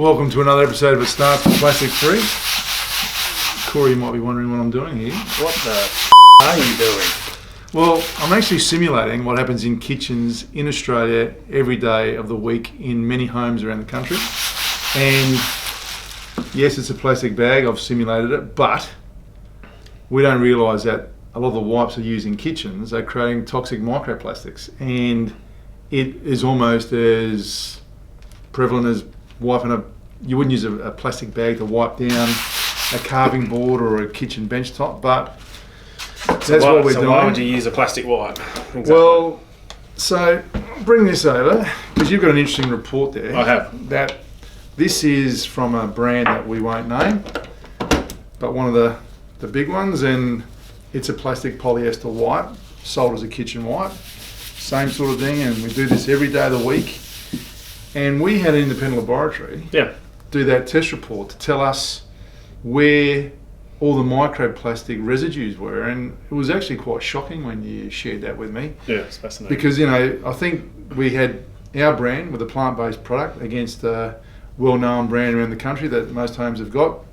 Welcome to another episode of It Starts with Plastic Free. Corey, you might be wondering what I'm doing here. What the are you doing? Well, I'm actually simulating what happens in kitchens in Australia every day of the week in many homes around the country. And yes, it's a plastic bag, I've simulated it, but we don't realise that a lot of the wipes are used in kitchens are creating toxic microplastics. And it is almost as prevalent as wiping you wouldn't use a plastic bag to wipe down a carving board or a kitchen bench top, but that's what we're doing. Why would you use a plastic wipe? Exactly. Well, so bring this over, because you've got an interesting report there. I have. That this is from a brand that we won't name, but one of the big ones, and it's a plastic polyester wipe, sold as a kitchen wipe. Same sort of thing, and we do this every day of the week. And we had an independent laboratory do that test report to tell us where all the microplastic residues were, and it was actually quite shocking when you shared that with me. Yeah, it's fascinating. Because, I think we had our brand with a plant-based product against a well-known brand around the country that most homes have got,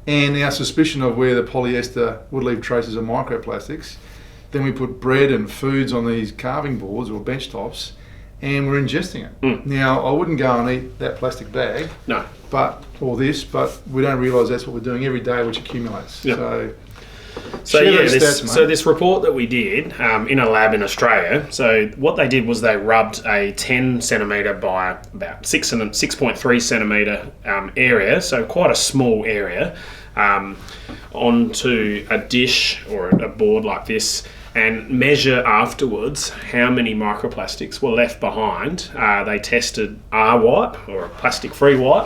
and our suspicion of where the polyester would leave traces of microplastics. Then we put bread and foods on these carving boards or bench tops, and we're ingesting it. Now, I wouldn't go and eat that plastic bag, no, but we don't realise that's what we're doing every day, which accumulates. Yep. So this report that we did in a lab in Australia, so what they did was they rubbed a 10 centimetre by about 6.3 centimetre area, so quite a small area, onto a dish or a board like this, and measure afterwards how many microplastics were left behind. They tested our wipe, or a plastic-free wipe,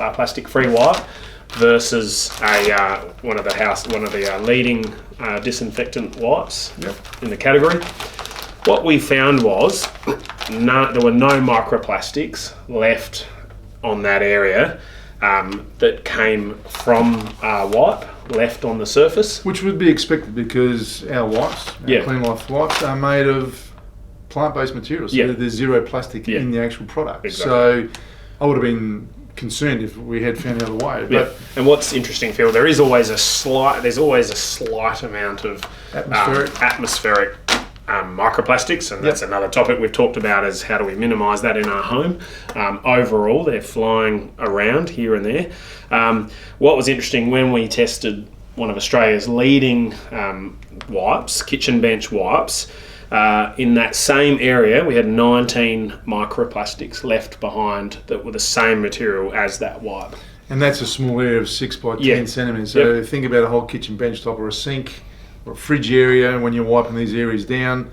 versus one of the leading disinfectant wipes in the category. What we found was there were no microplastics left on that area that came from our wipe left on the surface. Which would be expected, because our wipes, Clean Life wipes, are made of plant-based materials. So there's zero plastic in the actual product. Exactly. So I would have been concerned if we had found the other way. But and what's interesting, Phil, there's always a slight amount of atmospheric microplastics, and that's another topic we've talked about, is how do we minimise that in our home. Overall, they're flying around here and there. What was interesting, when we tested one of Australia's leading wipes, kitchen bench wipes, in that same area we had 19 microplastics left behind that were the same material as that wipe. And that's a small area of 6 by 10 centimetres. So think about a whole kitchen bench top or a sink or a fridge area. When you're wiping these areas down,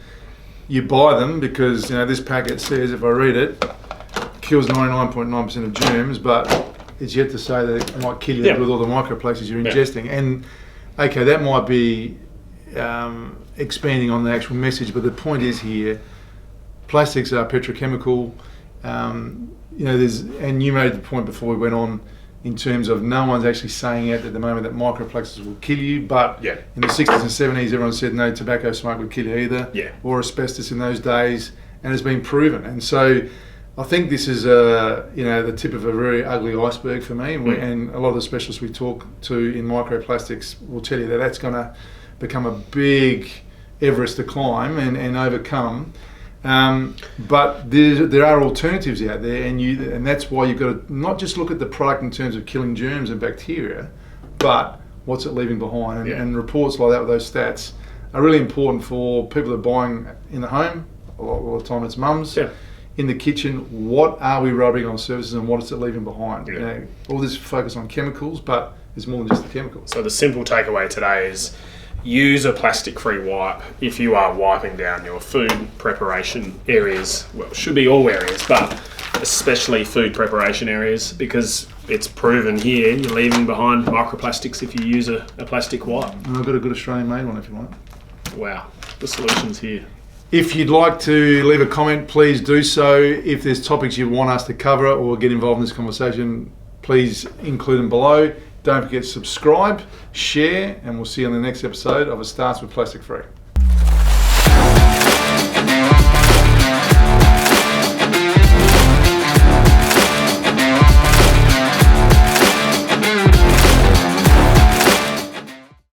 you buy them because this packet says, if I read it, kills 99.9% of germs, but it's yet to say that it might kill you with all the microplastics you're ingesting. And okay, that might be expanding on the actual message, but the point is here, plastics are petrochemical. And you made the point before we went on, in terms of no one's actually saying out at the moment that microplastics will kill you, but in the 60s and 70s everyone said no tobacco smoke would kill you either, or asbestos in those days, and it's been proven. And so I think this is the tip of a very ugly iceberg for me, and a lot of the specialists we talk to in microplastics will tell you that that's going to become a big Everest to climb and overcome. But there are alternatives out there, and that's why you've got to not just look at the product in terms of killing germs and bacteria, but what's it leaving behind. And reports like that with those stats are really important for people that are buying in the home. A lot of the time it's mums. In the kitchen, what are we rubbing on surfaces and what is it leaving behind? All this focus on chemicals, but it's more than just the chemicals. So the simple takeaway today is use a plastic-free wipe if you are wiping down your food preparation areas. Well, it should be all areas, but especially food preparation areas, because it's proven here you're leaving behind microplastics if you use a plastic wipe. And I've got a good Australian-made one if you want. Wow, the solution's here. If you'd like to leave a comment, please do so. If there's topics you want us to cover or get involved in this conversation, please include them below. Don't forget to subscribe, share, and we'll see you on the next episode of It Starts with Plastic Free.